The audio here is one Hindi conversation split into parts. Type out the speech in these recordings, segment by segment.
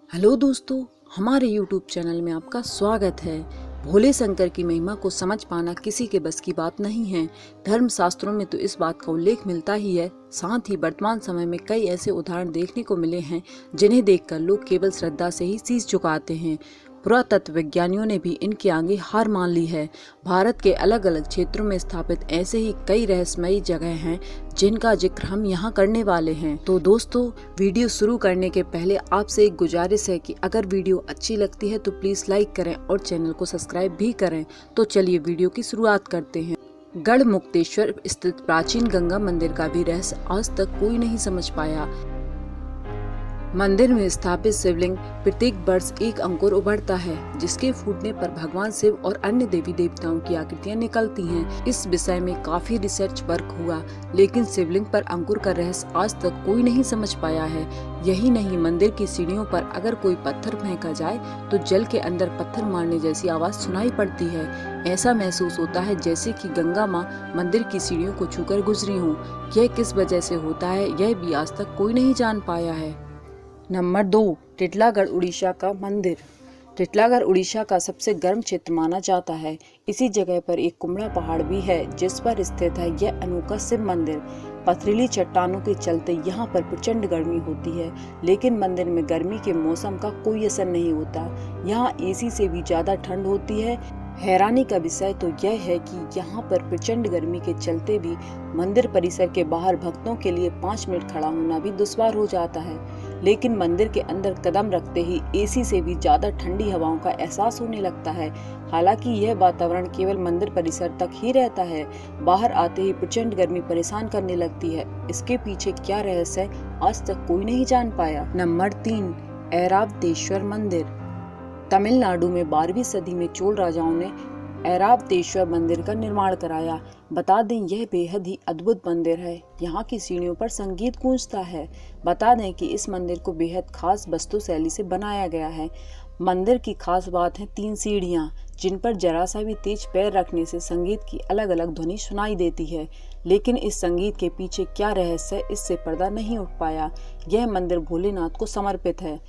हेलो दोस्तों, हमारे YouTube चैनल में आपका स्वागत है। भोले शंकर की महिमा को समझ पाना किसी के बस की बात नहीं है। धर्म शास्त्रों में तो इस बात का उल्लेख मिलता ही है। साथ ही वर्तमान समय में कई ऐसे उदाहरण देखने को मिले हैं जिन्हें देखकर लोग केवल श्रद्धा से ही शीश झुकाते हैं। पुरातत्व विज्ञानियों ने भी इनके आगे हार मान ली है। भारत के अलग अलग क्षेत्रों में स्थापित ऐसे ही कई रहस्यमयी जगह हैं जिनका जिक्र हम यहाँ करने वाले हैं। तो दोस्तों, वीडियो शुरू करने के पहले आपसे एक गुजारिश है कि अगर वीडियो अच्छी लगती है तो प्लीज लाइक करें और चैनल को सब्सक्राइब भी करें। तो चलिए वीडियो की शुरुआत करते हैं। गढ़मुक्तेश्वर स्थित प्राचीन गंगा मंदिर का भी रहस्य आज तक कोई नहीं समझ पाया। मंदिर में स्थापित शिवलिंग प्रत्येक वर्ष एक अंकुर उभरता है, जिसके फूटने पर भगवान शिव और अन्य देवी देवताओं की आकृतियां निकलती हैं। इस विषय में काफी रिसर्च वर्क हुआ, लेकिन शिवलिंग पर अंकुर का रहस्य आज तक कोई नहीं समझ पाया है। यही नहीं, मंदिर की सीढ़ियों पर अगर कोई पत्थर फेंका जाए तो जल के अंदर पत्थर मारने जैसी आवाज सुनाई पड़ती है। ऐसा महसूस होता है जैसे कि गंगा माँ मंदिर की सीढ़ियों को छूकर गुजरी हों। यह किस वजह से होता है, यह भी आज तक कोई नहीं जान पाया है। नंबर 2, टिटलागढ़ उड़ीसा का मंदिर। टिटलागढ़ उड़ीसा का सबसे गर्म क्षेत्र माना जाता है। इसी जगह पर एक कुमड़ा पहाड़ भी है जिस पर स्थित है यह अनोखा शिव मंदिर। पथरीली चट्टानों के चलते यहाँ पर प्रचंड गर्मी होती है, लेकिन मंदिर में गर्मी के मौसम का कोई असर नहीं होता। यहाँ एसी से भी ज्यादा ठंड होती है। हैरानी का विषय तो यह है कि यहाँ पर प्रचंड गर्मी के चलते भी मंदिर परिसर के बाहर भक्तों के लिए 5 मिनट खड़ा होना भी दुश्वार हो जाता है, लेकिन मंदिर के अंदर कदम रखते ही एसी से भी ज्यादा ठंडी हवाओं का एहसास होने लगता है। हालांकि यह वातावरण केवल मंदिर परिसर तक ही रहता है। बाहर आते ही प्रचंड गर्मी परेशान करने लगती है। इसके पीछे क्या रहस्य है, आज तक कोई नहीं जान पाया। नंबर 3, ऐरावतेश्वर मंदिर। तमिलनाडु में 12वीं सदी में चोल राजाओं ने ऐरावतेश्वर मंदिर का निर्माण कराया। बता दें, यह बेहद ही अद्भुत मंदिर है। यहाँ की सीढ़ियों पर संगीत गूंजता है। बता दें कि इस मंदिर को बेहद खास वास्तुशैली से बनाया गया है। मंदिर की खास बात है 3 सीढ़ियाँ, जिन पर जरा सा भी तेज पैर रखने से संगीत की अलग अलग ध्वनि सुनाई देती है। लेकिन इस संगीत के पीछे क्या रहस्य है, इससे पर्दा नहीं उठ पाया। यह मंदिर भोलेनाथ को समर्पित है।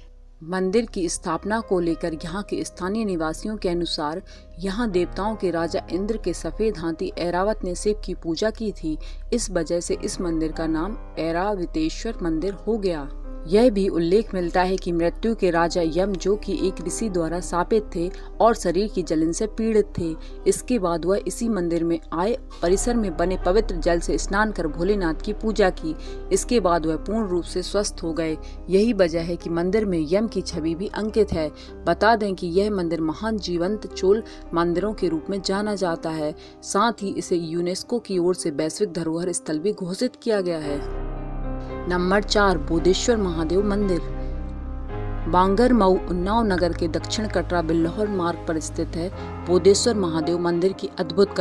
मंदिर की स्थापना को लेकर यहाँ के स्थानीय निवासियों के अनुसार यहाँ देवताओं के राजा इंद्र के सफेद हाथी ऐरावत ने शिव की पूजा की थी। इस वजह से इस मंदिर का नाम ऐरावतेश्वर मंदिर हो गया। यह भी उल्लेख मिलता है कि मृत्यु के राजा यम, जो कि एक ऋषि द्वारा शापित थे और शरीर की जलन से पीड़ित थे, इसके बाद वह इसी मंदिर में आए, परिसर में बने पवित्र जल से स्नान कर भोलेनाथ की पूजा की। इसके बाद वह पूर्ण रूप से स्वस्थ हो गए। यही वजह है कि मंदिर में यम की छवि भी अंकित है। बता दें कि यह मंदिर महान जीवंत चोल मंदिरों के रूप में जाना जाता है। साथ ही इसे यूनेस्को की ओर से वैश्विक धरोहर स्थल भी घोषित किया गया है। नंबर 4, बोधेश्वर महादेव मंदिर। बांगर मऊ उन्नाव नगर के दक्षिण कटरा बिल्लौर मार्ग पर स्थित है बोधेश्वर महादेव मंदिर की अद्भुत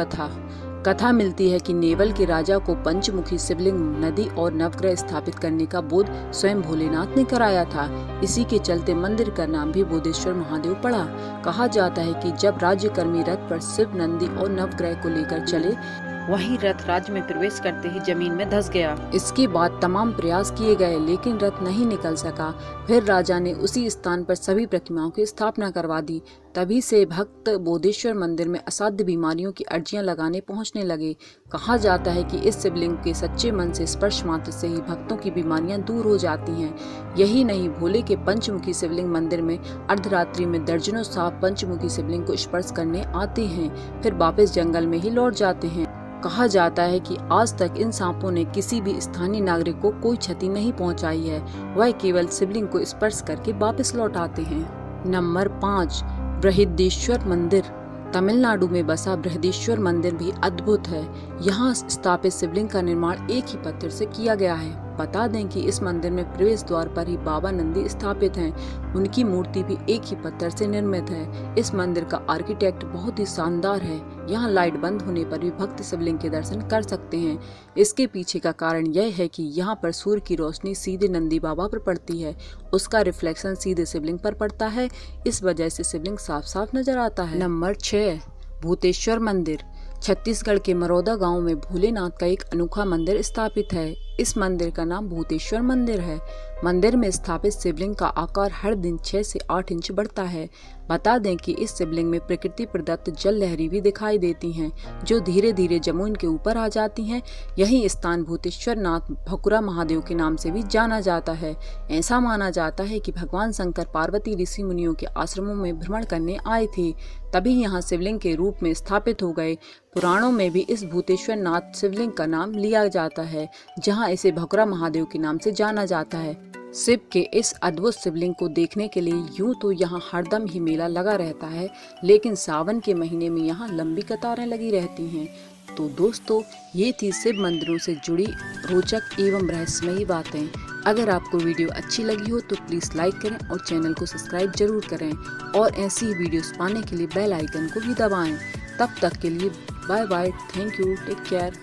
कथा मिलती है कि नेवल के राजा को पंचमुखी शिवलिंग, नदी और नवग्रह स्थापित करने का बोध स्वयं भोलेनाथ ने कराया था। इसी के चलते मंदिर का नाम भी बोधेश्वर महादेव पड़ा। कहा जाता है कि जब राज्यकर्मी रथ पर शिव, नंदी और नवग्रह को लेकर चले, वहीं रथ राज्य में प्रवेश करते ही जमीन में धंस गया। इसके बाद तमाम प्रयास किए गए, लेकिन रथ नहीं निकल सका। फिर राजा ने उसी स्थान पर सभी प्रतिमाओं की स्थापना करवा दी। तभी से भक्त बोधेश्वर मंदिर में असाध्य बीमारियों की अर्जियां लगाने पहुंचने लगे। कहा जाता है कि इस शिवलिंग के सच्चे मन से स्पर्श मात्र से ही भक्तों की बीमारियां दूर हो जाती हैं। यही नहीं, भोले के पंचमुखी शिवलिंग मंदिर में अर्धरात्रि में दर्जनों सांप पंचमुखी शिवलिंग को स्पर्श करने आते हैं, फिर वापस जंगल में ही लौट जाते हैं। कहा जाता है कि आज तक इन सांपों ने किसी भी स्थानीय नागरिक को कोई क्षति नहीं पहुंचाई है। वह केवल शिवलिंग को स्पर्श करके वापस लौट आते हैं। नंबर 5, बृहदेश्वर मंदिर। तमिलनाडु में बसा बृहदेश्वर मंदिर भी अद्भुत है। यहाँ स्थापित शिवलिंग का निर्माण एक ही पत्थर से किया गया है। बता दें कि इस मंदिर में प्रवेश द्वार पर ही बाबा नंदी स्थापित हैं। उनकी मूर्ति भी एक ही पत्थर से निर्मित है। इस मंदिर का आर्किटेक्ट बहुत ही शानदार है। यहाँ लाइट बंद होने पर भी भक्त शिवलिंग के दर्शन कर सकते हैं। इसके पीछे का कारण यह है कि यहाँ पर सूर्य की रोशनी सीधे नंदी बाबा पर पड़ती है, उसका रिफ्लेक्शन सीधे शिवलिंग पर पड़ता है। इस वजह से शिवलिंग साफ साफ नजर आता है। नंबर 6, भूतेश्वर मंदिर। छत्तीसगढ़ के मरौदा गांव में भोलेनाथ का एक अनोखा मंदिर स्थापित है। इस मंदिर का नाम भूतेश्वर मंदिर है। मंदिर में स्थापित शिवलिंग का आकार हर दिन 6 से 8 इंच बढ़ता है। बता दें कि इस शिवलिंग में प्रकृति प्रदत्त जल लहरी भी दिखाई देती हैं, जो धीरे धीरे जमुन के ऊपर आ जाती हैं। यही स्थान भूतेश्वर नाथ भकुरा महादेव के नाम से भी जाना जाता है। ऐसा माना जाता है कि भगवान शंकर पार्वती ऋषि मुनियों के आश्रमों में भ्रमण करने आए थे, तभी यहाँ शिवलिंग के रूप में स्थापित हो गए। पुराणों में भी इस भूतेश्वर नाथ शिवलिंग का नाम लिया जाता है, जहाँ इसे भकुरा महादेव के नाम से जाना जाता है। शिव के इस अद्भुत शिवलिंग को देखने के लिए यूं तो यहाँ हरदम ही मेला लगा रहता है, लेकिन सावन के महीने में यहाँ लंबी कतारें लगी रहती हैं। तो दोस्तों, ये थी शिव मंदिरों से जुड़ी रोचक एवं रहस्यमयी बातें। अगर आपको वीडियो अच्छी लगी हो तो प्लीज़ लाइक करें और चैनल को सब्सक्राइब जरूर करें, और ऐसी ही वीडियोस पाने के लिए बेल आइकन को भी दबाएं। तब तक के लिए bye bye, thank you, take care.